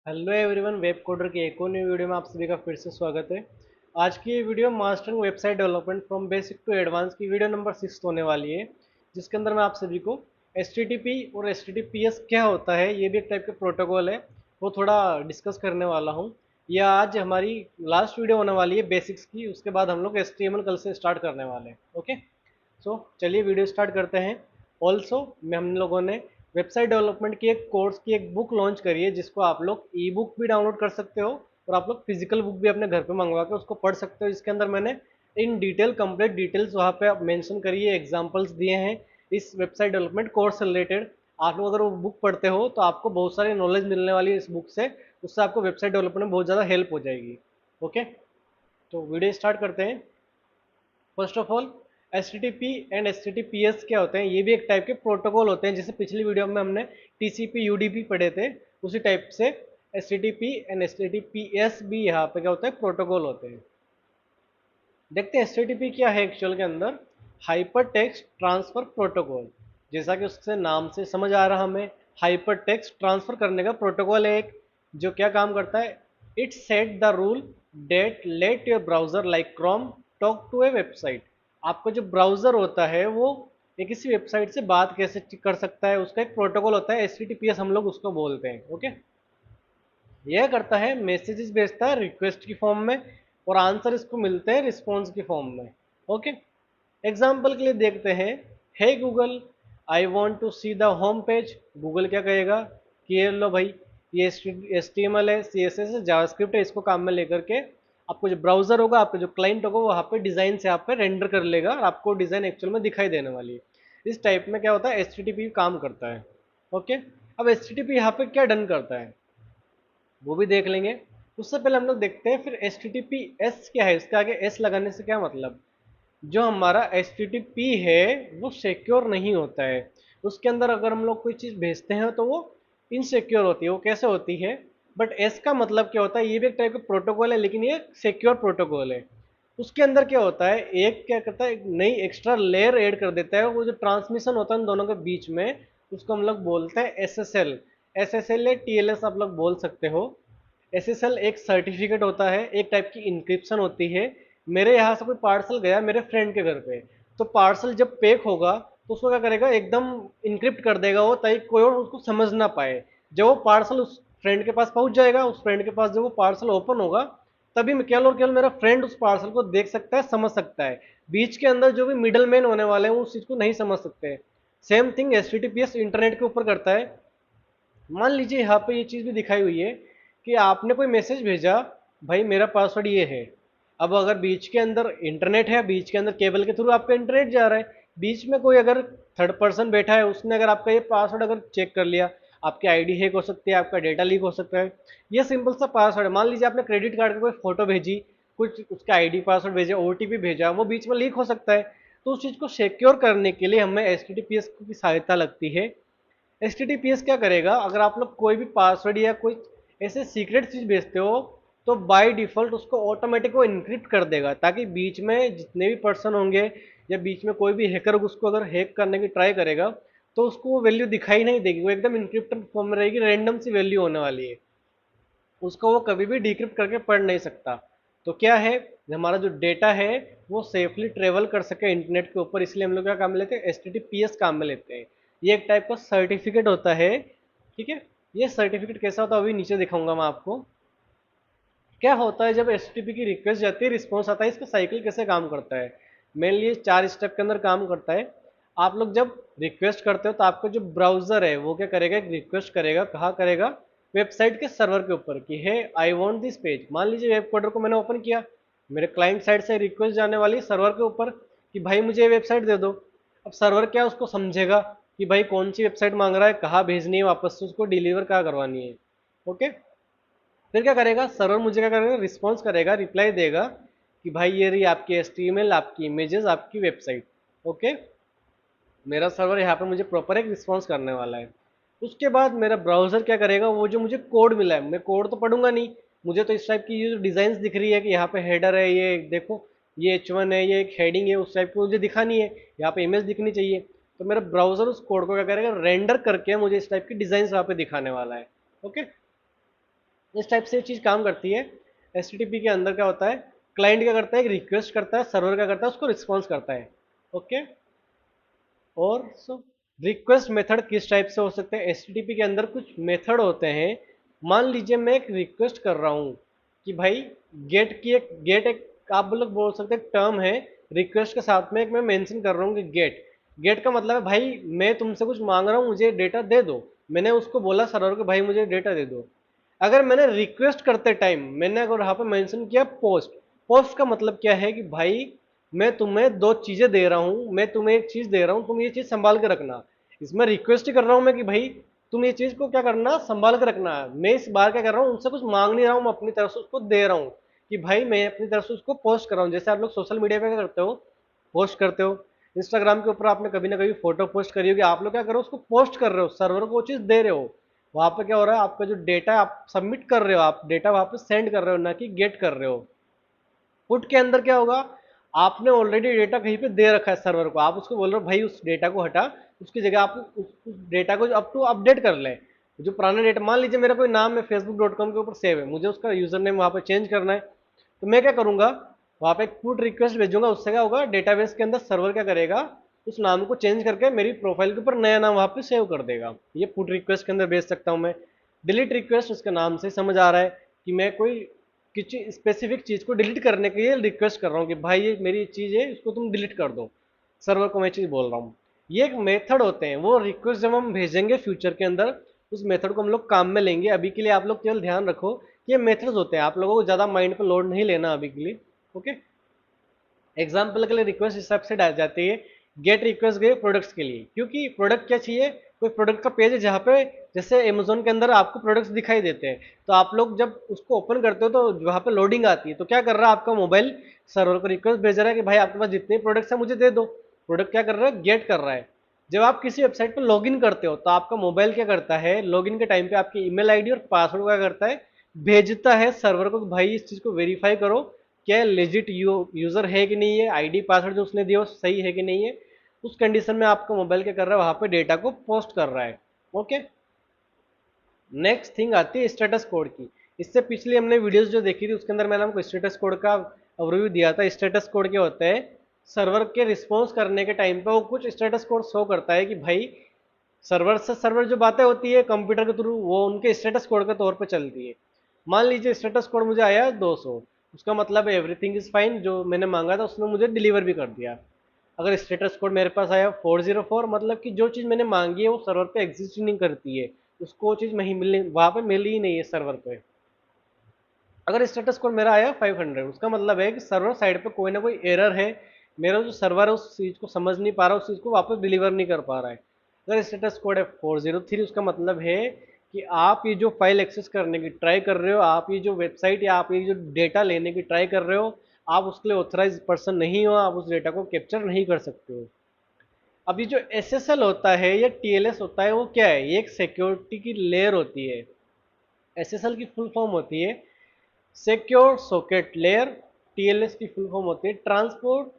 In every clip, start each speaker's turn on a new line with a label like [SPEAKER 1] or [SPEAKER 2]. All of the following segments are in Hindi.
[SPEAKER 1] हेलो एवरीवन, वेब कोडर की एक और नई वीडियो में आप सभी का फिर से स्वागत है। आज की ये video mastering website development from basic to advance की वीडियो नंबर 6 होने वाली है, जिसके अंदर मैं आप सभी को HTTP और HTTPS क्या होता है, ये भी एक टाइप का प्रोटोकॉल है, वो थोड़ा डिस्कस करने वाला हूँ। यह आज हमारी लास्ट वीडियो होने वाली है बेसिक्स की। उसके बाद हम लोग HTML कल से स्टार्ट करने वाले हैं। ओके, सो चलिए वीडियो स्टार्ट करते हैं। ऑल्सो हम लोगों ने वेबसाइट डेवलपमेंट की एक कोर्स की एक बुक लॉन्च करी है, जिसको आप लोग ई बुक भी डाउनलोड कर सकते हो और आप लोग फिजिकल बुक भी अपने घर पे मंगवा के उसको पढ़ सकते हो। इसके अंदर मैंने इन डिटेल कंप्लीट डिटेल्स वहाँ पे मेंशन करी है, एग्जांपल्स दिए हैं इस वेबसाइट डेवलपमेंट कोर्स से रिलेटेड। आप लोग अगर वो बुक पढ़ते हो तो आपको बहुत सारी नॉलेज मिलने वाली है इस बुक से। उससे आपको वेबसाइट डेवलपमेंट में बहुत ज़्यादा हेल्प हो जाएगी। ओके, तो वीडियो स्टार्ट करते हैं। First of all, HTTP and HTTPS क्या होते हैं? ये भी एक टाइप के प्रोटोकॉल होते हैं, जैसे पिछली वीडियो में हमने TCP UDP पढ़े थे, उसी टाइप से HTTP एंड HTTPS भी यहाँ पे क्या होता है, प्रोटोकॉल होते हैं। देखते हैं HTTP क्या है एक्चुअल के अंदर। हाइपर टेक्स्ट ट्रांसफर प्रोटोकॉल, जैसा कि उससे नाम से समझ आ रहा हमें, हाइपर टेक्स्ट ट्रांसफर करने का प्रोटोकॉल है एक, जो क्या काम करता है। It set the rule that let your browser like Chrome talk to a website. आपका जो ब्राउजर होता है वो एक किसी वेबसाइट से बात कैसे कर सकता है, उसका एक प्रोटोकॉल होता है, HTTPS हम लोग उसको बोलते हैं। ओके, यह करता है मैसेजेस भेजता है रिक्वेस्ट की फॉर्म में, और आंसर इसको मिलते हैं रिस्पॉन्स की फॉर्म में। ओके, एग्जाम्पल के लिए देखते हैं। Hey Google, I want to see the home page. Google क्या कहेगा कि ये लो भाई, ये HTML है, CSS है, जावास्क्रिप्ट है, इसको काम में लेकर के आपको जो ब्राउजर होगा, आपका जो क्लाइंट होगा, वो वहाँ पे डिज़ाइन से आप पे रेंडर कर लेगा और आपको डिज़ाइन एक्चुअल में दिखाई देने वाली है। इस टाइप में क्या होता है, HTTP काम करता है। ओके, अब HTTP यहाँ पे क्या डन करता है वो भी देख लेंगे। उससे पहले हम लोग देखते हैं फिर HTTPS क्या है। इसके आगे S लगाने से क्या मतलब, जो हमारा HTTP है वो सिक्योर नहीं होता है। उसके अंदर अगर हम लोग कोई चीज़ भेजते हैं तो वो इनसिक्योर होती है। वो कैसे होती है, बट एस का मतलब क्या होता है, ये भी एक टाइप का प्रोटोकॉल है, लेकिन ये सिक्योर प्रोटोकॉल है। उसके अंदर क्या होता है, एक क्या करता है, एक नई एक्स्ट्रा लेयर ऐड कर देता है। वो जो ट्रांसमिशन होता है उन दोनों के बीच में, उसको हम लोग बोलते हैं SSL। SSL या TLS आप लोग बोल सकते हो। SSL एक सर्टिफिकेट होता है, एक टाइप की इंक्रिप्शन होती है। मेरे यहाँ से कोई पार्सल गया मेरे फ्रेंड के घर पे, तो पार्सल जब पैक होगा तो उसको क्या करेगा, एकदम इनक्रिप्ट कर देगा वो, ताकि कोई और उसको समझ ना पाए। जब वो पार्सल उस फ्रेंड के पास पहुंच जाएगा, उस फ्रेंड के पास जब वो पार्सल ओपन होगा, तभी मैं केवल और केवल मेरा फ्रेंड उस पार्सल को देख सकता है, समझ सकता है। बीच के अंदर जो भी मिडल मैन होने वाले हैं वो उस चीज़ को नहीं समझ सकते। सेम थिंग HTTPS इंटरनेट के ऊपर करता है। मान लीजिए यहाँ पे ये चीज़ भी दिखाई हुई है कि आपने कोई मैसेज भेजा, भाई मेरा पासवर्ड ये है। अब अगर बीच के अंदर इंटरनेट है, बीच के अंदर केबल के थ्रू आपका इंटरनेट जा रहा है, बीच में कोई अगर थर्ड पर्सन बैठा है, उसने अगर आपका ये पासवर्ड अगर चेक कर लिया, आपकी आईडी हैक हो सकती है, आपका डेटा लीक हो सकता है। ये सिंपल सा पासवर्ड है। मान लीजिए आपने क्रेडिट कार्ड का कोई फोटो भेजी, कुछ उसका आईडी पासवर्ड भेजा, OTP भेजा, वो बीच में लीक हो सकता है। तो उस चीज़ को सिक्योर करने के लिए हमें HTTPS की सहायता लगती है। HTTPS क्या करेगा, अगर आप लोग कोई भी पासवर्ड या कोई ऐसे सीक्रेट चीज़ भेजते हो, तो बाय डिफ़ॉल्ट उसको ऑटोमेटिक वो इनक्रिप्ट कर देगा, ताकि बीच में जितने भी पर्सन होंगे या बीच में कोई भी हैकर उसको अगर हैक करने की ट्राई करेगा, तो उसको वो वैल्यू दिखाई नहीं देगी, वो एकदम इनक्रिप्टेड फॉर्म में रहेगी, रैंडम सी वैल्यू होने वाली है। उसको वो कभी भी डिक्रिप्ट करके पढ़ नहीं सकता। तो क्या है, हमारा जो डेटा है वो सेफली ट्रेवल कर सके इंटरनेट के ऊपर, इसलिए हम लोग क्या काम में लेते हैं, HTTPS काम में लेते हैं। ये एक टाइप का सर्टिफिकेट होता है। ठीक है, ये सर्टिफिकेट कैसा होता है अभी नीचे दिखाऊंगा मैं आपको। क्या होता है जब HTTP की रिक्वेस्ट जाती है, रिस्पॉन्स आता है, इसका साइकिल कैसे काम करता है। मेनली 4 स्टेप के अंदर काम करता है। आप लोग जब रिक्वेस्ट करते हो तो आपका जो ब्राउजर है वो क्या करेगा, एक रिक्वेस्ट करेगा, कहाँ करेगा, वेबसाइट के सर्वर के ऊपर कि हे आई वांट दिस पेज। मान लीजिए वेब कोडर को मैंने ओपन किया, मेरे क्लाइंट साइड से रिक्वेस्ट जाने वाली सर्वर के ऊपर कि भाई मुझे ये वेबसाइट दे दो। अब सर्वर क्या उसको समझेगा कि भाई कौन सी वेबसाइट मांग रहा है, कहाँ भेजनी है, वापस से उसको डिलीवर कहाँ करवानी है। ओके, फिर क्या करेगा सर्वर, मुझे क्या करेगा, रिस्पॉन्स करेगा, रिप्लाई देगा कि भाई ये रही आपकी HTML, आपकी इमेजेस, आपकी वेबसाइट। ओके, मेरा सर्वर यहाँ पे मुझे प्रॉपर एक रिस्पॉन्स करने वाला है। उसके बाद मेरा ब्राउजर क्या करेगा, वो जो मुझे कोड मिला है, मैं कोड तो पढ़ूंगा नहीं, मुझे तो इस टाइप की ये जो डिजाइन दिख रही है कि यहाँ पे हेडर है, ये देखो, ये H1 है, ये एक हेडिंग है, उस टाइप की मुझे दिखानी है, यहाँ पे इमेज दिखनी चाहिए। तो मेरा ब्राउजर उस कोड को क्या करेगा, रेंडर करके मुझे इस टाइप की डिजाइन यहाँ पे दिखाने वाला है। ओके, इस टाइप से ये चीज़ काम करती है। HTTP के अंदर क्या होता है, क्लाइंट क्या करता है, एक रिक्वेस्ट करता है, सर्वर क्या करता है, उसको रिस्पॉन्स करता है। ओके, और रिक्वेस्ट मेथड किस टाइप से हो सकते हैं, HTTP के अंदर कुछ मेथड होते हैं। मान लीजिए मैं एक रिक्वेस्ट कर रहा हूँ कि भाई गेट एक आप लोग बोल सकते हैं टर्म है, रिक्वेस्ट के साथ में एक मैं मेंशन कर रहा हूँ कि गेट गेट का मतलब है भाई मैं तुमसे कुछ मांग रहा हूँ, मुझे डेटा दे दो। मैंने उसको बोला सर्वर को भाई मुझे डेटा दे दो। अगर मैंने रिक्वेस्ट करते टाइम मैंने अगर यहाँ पे मेंशन किया पोस्ट, पोस्ट का मतलब क्या है कि भाई मैं तुम्हें दो चीजें दे रहा हूं, मैं तुम्हें एक चीज दे रहा हूं, तुम ये चीज संभाल के रखना। इसमें रिक्वेस्ट ही कर रहा हूं मैं कि भाई तुम ये चीज को क्या करना, संभाल के रखना है। मैं इस बार क्या कर रहा हूँ, उनसे कुछ मांग नहीं रहा हूँ, मैं अपनी तरफ से उसको दे रहा हूँ कि भाई मैं अपनी तरफ से उसको पोस्ट कर रहा हूँ। जैसे आप लोग सोशल मीडिया पे क्या करते हो, पोस्ट करते हो, इंस्टाग्राम के ऊपर आपने कभी ना कभी फोटो पोस्ट करी होगी, आप लोग क्या करो उसको पोस्ट कर रहे हो, सर्वर को वो चीज दे रहे हो। वहां पे क्या हो रहा है, आपका जो डेटा है आप सबमिट कर रहे हो, आप डेटा वहां पे सेंड कर रहे हो, ना कि गेट कर रहे हो। पुट के अंदर क्या होगा, आपने ऑलरेडी डेटा कहीं पे दे रखा है सर्वर को, आप उसको बोल रहे हो भाई उस डेटा को हटा, उसकी जगह आप उस डेटा को अप टू अपडेट कर ले। जो पुराना डेटा, मान लीजिए मेरा कोई नाम है facebook.com के ऊपर सेव है, मुझे उसका यूजर नेम वहाँ पे चेंज करना है, तो मैं क्या करूंगा, वहाँ पे एक पुट रिक्वेस्ट भेजूंगा। उससे क्या होगा, डेटाबेस के अंदर सर्वर क्या करेगा, उस नाम को चेंज करके मेरी प्रोफाइल के ऊपर नया नाम वहाँ पे सेव कर देगा। ये पुट रिक्वेस्ट के अंदर भेज सकता हूँ मैं। डिलीट रिक्वेस्ट, उसके नाम से समझ आ रहा है कि मैं कोई किसी स्पेसिफिक चीज को डिलीट करने के लिए रिक्वेस्ट कर रहा हूँ कि भाई ये मेरी चीज है इसको तुम डिलीट कर दो, सर्वर को मैं चीज बोल रहा हूँ। ये एक मेथड होते हैं, वो रिक्वेस्ट जब हम भेजेंगे फ्यूचर के अंदर उस मेथड को हम लोग काम में लेंगे। अभी के लिए आप लोग केवल ध्यान रखो कि ये मेथड्स होते हैं, आप लोगों को ज्यादा माइंड पर लोड नहीं लेना अभी के लिए। ओके, एग्जाम्पल के लिए रिक्वेस्ट इस हिसाब से डाल जाती है, गेट रिक्वेस्ट गए प्रोडक्ट्स के लिए, क्योंकि प्रोडक्ट क्या चाहिए, कोई प्रोडक्ट का पेज है जहाँ पे जैसे अमेजोन के अंदर आपको प्रोडक्ट्स दिखाई देते हैं, तो आप लोग जब उसको ओपन करते हो तो वहाँ पे लोडिंग आती है, तो क्या कर रहा है आपका मोबाइल, सर्वर को रिक्वेस्ट भेज रहा है कि भाई आपके पास जितने प्रोडक्ट्स हैं मुझे दे दो। प्रोडक्ट क्या कर रहा है, गेट कर रहा है। जब आप किसी वेबसाइट पर लॉगिन करते हो तो आपका मोबाइल क्या करता है, लॉगिन के टाइम पे आपकी ईमेल आईडी और पासवर्ड क्या करता है, भेजता है सर्वर को कि भाई इस चीज को वेरीफाई करो, क्या लेजिट यूजर है कि नहीं है, आईडी पासवर्ड जो उसने दिया वो सही है कि नहीं है। उस कंडीशन में आपका मोबाइल क्या कर रहा है, वहां पे डेटा को पोस्ट कर रहा है। ओके, नेक्स्ट थिंग आती है स्टेटस कोड की। इससे पिछले हमने वीडियोस जो देखी थी उसके अंदर मैंने आपको स्टेटस कोड का ओवरव्यू दिया था। स्टेटस कोड क्या होता है, सर्वर के रिस्पॉन्स करने के टाइम पे वो कुछ स्टेटस कोड शो करता है कि भाई सर्वर से सर्वर जो बातें होती है कंप्यूटर के थ्रू वो उनके स्टेटस कोड के तौर पे चलती है। मान लीजिए स्टेटस कोड मुझे आया 200, उसका मतलब है एवरीथिंग इज फाइन, जो मैंने मांगा था उसने मुझे डिलीवर भी कर दिया। अगर स्टेटस कोड मेरे पास आया 404, मतलब कि जो चीज़ मैंने मांगी है वो सर्वर पे एग्जिस्ट नहीं करती है, उसको वो चीज़ नहीं मिलनी, वहाँ पे मिली ही नहीं है सर्वर पे। अगर स्टेटस कोड मेरा आया 500, उसका मतलब है कि सर्वर साइड पे कोई ना कोई एरर है, मेरा जो सर्वर है उस चीज़ को समझ नहीं पा रहा, उस चीज़ को वापस डिलीवर नहीं कर पा रहा है। अगर स्टेटस कोड है 403, उसका मतलब है कि आप ये जो फाइल एक्सेस करने की ट्राई कर रहे हो, आप ये जो वेबसाइट या आप ये जो डेटा लेने की ट्राई कर रहे हो, आप उसके लिए ऑथराइज पर्सन नहीं हो, आप उस डेटा को कैप्चर नहीं कर सकते हो। अब ये जो SSL होता है या TLS होता है वो क्या है, ये एक सिक्योरिटी की लेयर होती है। SSL की फुल फॉर्म होती है सिक्योर सॉकेट लेयर, TLS की फुल फॉर्म होती है ट्रांसपोर्ट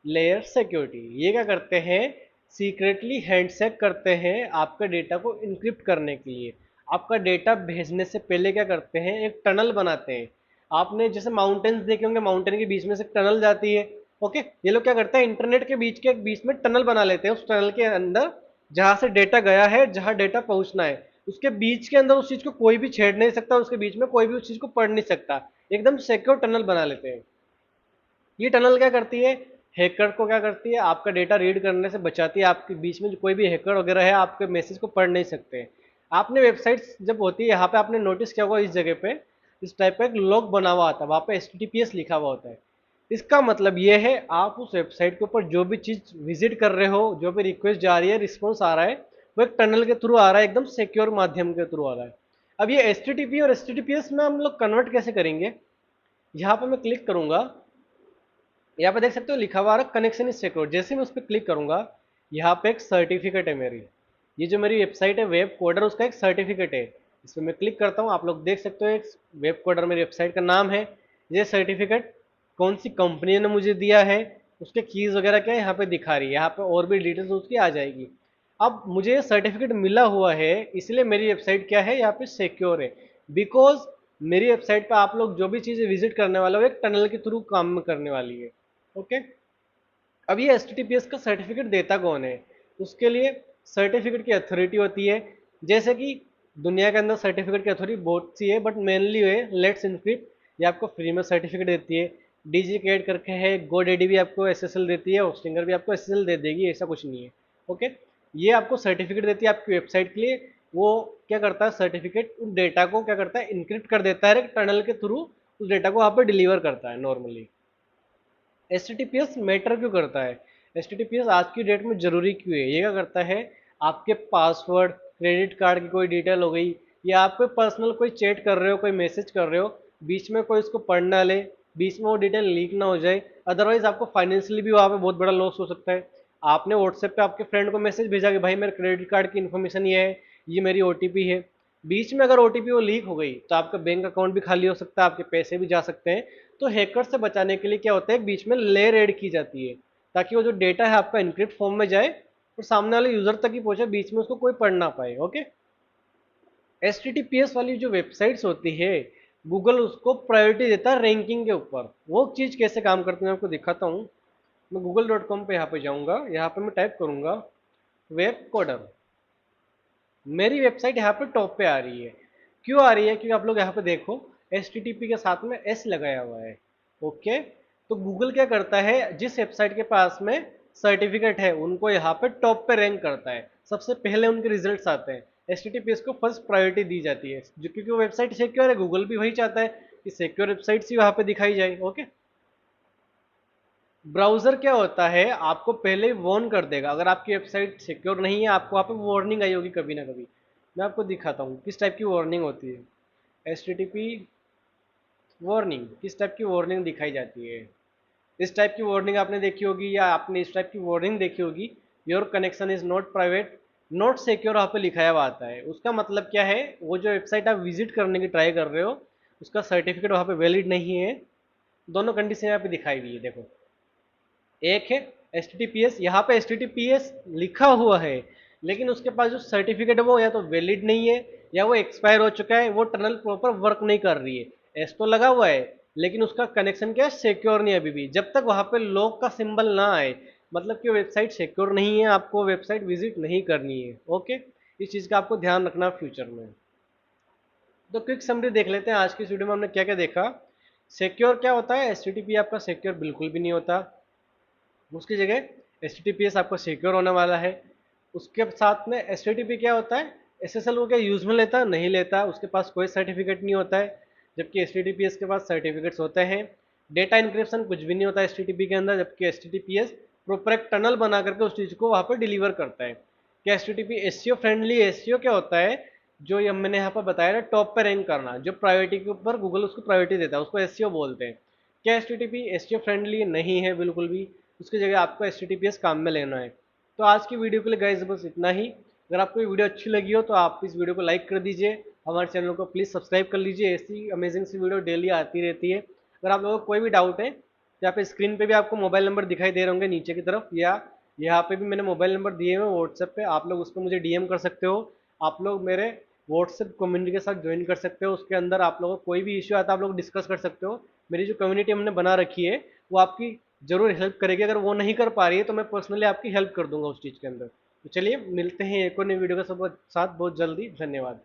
[SPEAKER 1] लेयर सिक्योरिटी। ये क्या करते हैं, सीक्रेटली हैंडशेक करते हैं आपका डेटा को इनक्रिप्ट करने के लिए। आपका डेटा भेजने से पहले क्या करते हैं, एक टनल बनाते हैं। आपने जैसे माउंटेन्स देखे होंगे, माउंटेन के बीच में से टनल जाती है। ओके, ये लोग क्या करते हैं, इंटरनेट के बीच में टनल बना लेते हैं। उस टनल के अंदर जहां से डेटा गया है, जहां डेटा पहुंचना है, उसके बीच के अंदर उस चीज को कोई भी छेड़ नहीं सकता, उसके बीच में कोई भी उस चीज को पढ़ नहीं सकता। एकदम सिक्योर टनल बना लेते हैं। ये टनल क्या करती है, हैकर को क्या करती है, आपका डेटा रीड करने से बचाती है। आपके बीच में जो कोई भी हैकर वगैरह है आपके मैसेज को पढ़ नहीं सकते। आपने वेबसाइट्स जब होती है यहाँ पे आपने नोटिस किया होगा, इस जगह पे इस टाइप का एक लॉग बना हुआ आता है, वहाँ पे HTTPS लिखा हुआ होता है। इसका मतलब ये है आप उस वेबसाइट के ऊपर जो भी चीज विजिट कर रहे हो, जो भी रिक्वेस्ट जा रही है, रिस्पॉन्स आ रहा है, वो एक टनल के थ्रू आ रहा है, एकदम सिक्योर माध्यम के थ्रू आ रहा है। अब ये HTTP और HTTPS में हम लोग कन्वर्ट कैसे करेंगे, यहाँ पे मैं क्लिक करूंगा, यहाँ पे देख सकते हो लिखा हुआ है कनेक्शन इज सिक्योर। जैसे मैं उस पर क्लिक करूंगा, यहाँ पे एक सर्टिफिकेट है मेरी, ये जो मेरी वेबसाइट है वेब कोडर, उसका एक सर्टिफिकेट है। इस पर मैं क्लिक करता हूँ, आप लोग देख सकते हो एक वेब कोडर मेरी वेबसाइट का नाम है। ये सर्टिफिकेट कौन सी कंपनी ने मुझे दिया है, उसके कीज वगैरह क्या है यहाँ पे दिखा रही है, यहाँ पे और भी डिटेल्स उसकी आ जाएगी। अब मुझे ये सर्टिफिकेट मिला हुआ है, इसलिए मेरी वेबसाइट क्या है, यहाँ पे सिक्योर है। बिकॉज मेरी वेबसाइट पे आप लोग जो भी चीज़ें विजिट करने वाले हो एक टनल के थ्रू काम में करने वाली है। ओके, अब ये HTTPS का सर्टिफिकेट देता कौन है? उसके लिए सर्टिफिकेट की अथॉरिटी होती है। जैसे कि दुनिया के अंदर सर्टिफिकेट की अथॉरिटी बहुत सी है, बट मेनली है लेट्स इनक्रिप्ट, ये आपको फ्री में सर्टिफिकेट देती है। DigiCAD करके है, GoDaddy भी आपको SSL देती है, होस्टिंगर भी आपको SSL दे देगी, ऐसा कुछ नहीं है। ओके, ये आपको सर्टिफिकेट देती है आपकी वेबसाइट के लिए। वो क्या करता है, सर्टिफिकेट उस डेटा को क्या करता है, इनक्रिप्ट कर देता है, एक टनल के थ्रू उस डेटा को वहाँ पर डिलीवर करता है नॉर्मली। HTTPS मैटर क्यों करता है? HTTPS आज की डेट में ज़रूरी क्यों है? ये क्या करता है, आपके पासवर्ड, क्रेडिट कार्ड की कोई डिटेल हो गई, या आप कोई पर्सनल कोई चैट कर रहे हो, कोई मैसेज कर रहे हो, बीच में कोई उसको पढ़ ना ले, बीच में वो डिटेल लीक ना हो जाए, अदरवाइज आपको फाइनेंशियली भी वहाँ पे बहुत बड़ा लॉस हो सकता है। आपने व्हाट्सएप पे आपके फ्रेंड को मैसेज भेजा कि भाई मेरे क्रेडिट कार्ड की इन्फॉर्मेशन ये है, ये मेरी OTP है, बीच में अगर OTP वो लीक हो गई तो आपका बैंक अकाउंट भी खाली हो सकता है, आपके पैसे भी जा सकते हैं। तो हैकर से बचाने के लिए क्या होता है, बीच में लेयर ऐड की जाती है, ताकि वो जो डेटा है आपका इनक्रिप्ट फॉर्म में जाए और सामने वाले यूजर तक ही पहुंचे, बीच में उसको कोई पढ़ ना पाए। ओके, HTTPS वाली जो वेबसाइट्स होती है, गूगल उसको प्रायोरिटी देता है रैंकिंग के ऊपर। वो चीज़ कैसे काम करती है मैं आपको दिखाता हूँ। मैं google.com पे यहाँ पे जाऊँगा, यहाँ पे मैं टाइप करूँगा वेब कोडर। मेरी वेबसाइट यहाँ पे टॉप पे आ रही है। क्यों आ रही है? क्योंकि आप लोग यहाँ पे देखो HTTP के साथ में S लगाया हुआ है। ओके, तो गूगल क्या करता है, जिस वेबसाइट के पास में सर्टिफिकेट है उनको यहाँ पे टॉप पे रैंक करता है, सबसे पहले उनके रिजल्ट्स आते हैं। HTTPS को फर्स्ट प्रायोरिटी दी जाती है, जो क्योंकि वो वेबसाइट सिक्योर है, गूगल भी वही चाहता है कि सिक्योर वेबसाइट्स ही वहाँ पे दिखाई जाए। ओके, ब्राउजर क्या होता है, आपको पहले ही वार्न कर देगा, अगर आपकी वेबसाइट सिक्योर नहीं है आपको वहाँ पे वार्निंग आई होगी कभी ना कभी। मैं आपको दिखाता हूँ किस टाइप की वार्निंग होती है। HTTP वार्निंग, किस टाइप की वार्निंग दिखाई जाती है? इस टाइप की वार्निंग आपने देखी होगी, या आपने इस टाइप की वार्निंग देखी होगी, your connection is not private, not secure वहाँ पे लिखाया हुआ आता है। उसका मतलब क्या है, वो जो वेबसाइट आप विजिट करने की ट्राई कर रहे हो उसका सर्टिफिकेट वहाँ पे वैलिड नहीं है। दोनों कंडीशन यहाँ पे दिखाई हुई है, देखो। एक है HTTPS, यहाँ पे HTTPS लिखा हुआ है, लेकिन उसके पास जो सर्टिफिकेट है वो या तो वैलिड नहीं है, या वो एक्सपायर हो चुका है, वो टनल प्रॉपर वर्क नहीं कर रही है। एस तो लगा हुआ है, लेकिन उसका कनेक्शन क्या है, सिक्योर नहीं है अभी भी। जब तक वहाँ पे लॉक का सिंबल ना आए, मतलब कि वेबसाइट सिक्योर नहीं है, आपको वेबसाइट विजिट नहीं करनी है। ओके, इस चीज़ का आपको ध्यान रखना फ्यूचर में। तो क्विक समरी देख लेते हैं आज की इस वीडियो में हमने क्या क्या देखा। सिक्योर क्या होता है, HTTP आपका सिक्योर बिल्कुल भी नहीं होता, उसकी जगह HTTPS आपका सिक्योर होने वाला है। उसके साथ में HTTP क्या होता है, SSL वो क्या यूज़ में लेता है, नहीं लेता, उसके पास कोई सर्टिफिकेट नहीं होता है, जबकि HTTPS के पास सर्टिफिकेट्स होते हैं। डेटा इंक्रिप्शन कुछ भी नहीं होता है HTTP के अंदर, जबकि HTTPS प्रॉपर एक टनल बना करके उस चीज़ को वहाँ पर डिलीवर करता है। क्या HTTP SEO फ्रेंडली? SEO क्या होता है, जो ये मैंने यहाँ पर बताया ना, टॉप पे रैंक करना, जो प्रायोरिटी के ऊपर गूगल उसको प्रायोरिटी देता है उसको SEO बोलते हैं। क्या HTTP SEO फ्रेंडली? नहीं है बिल्कुल भी, उसकी जगह आपको HTTPS काम में लेना है। तो आज की वीडियो के लिए गाइस बस इतना ही। अगर आपको ये वीडियो अच्छी लगी हो तो आप इस वीडियो को लाइक कर दीजिए, हमारे चैनल को प्लीज़ सब्सक्राइब कर लीजिए, ऐसी अमेजिंग सी वीडियो डेली आती रहती है। अगर आप लोगों को कोई भी डाउट है तो यहाँ पे स्क्रीन पे भी आपको मोबाइल नंबर दिखाई दे रहे होंगे नीचे की तरफ, या यहाँ पे भी मैंने मोबाइल नंबर दिए हुए व्हाट्सएप पे, आप लोग उस पर मुझे DM कर सकते हो। आप लोग मेरे व्हाट्सएप कम्युनिटी के साथ ज्वाइन कर सकते हो, उसके अंदर आप लोगों को कोई भी इश्यू आता है आप लोग डिस्कस कर सकते हो। मेरी जो कम्युनिटी हमने बना रखी है वो आपकी ज़रूर हेल्प करेगी, अगर वो नहीं कर पा रही है तो मैं पर्सनली आपकी हेल्प कर दूंगा उस चीज़ के अंदर। तो चलिए मिलते हैं एक और नई वीडियो के साथ बहुत जल्दी। धन्यवाद।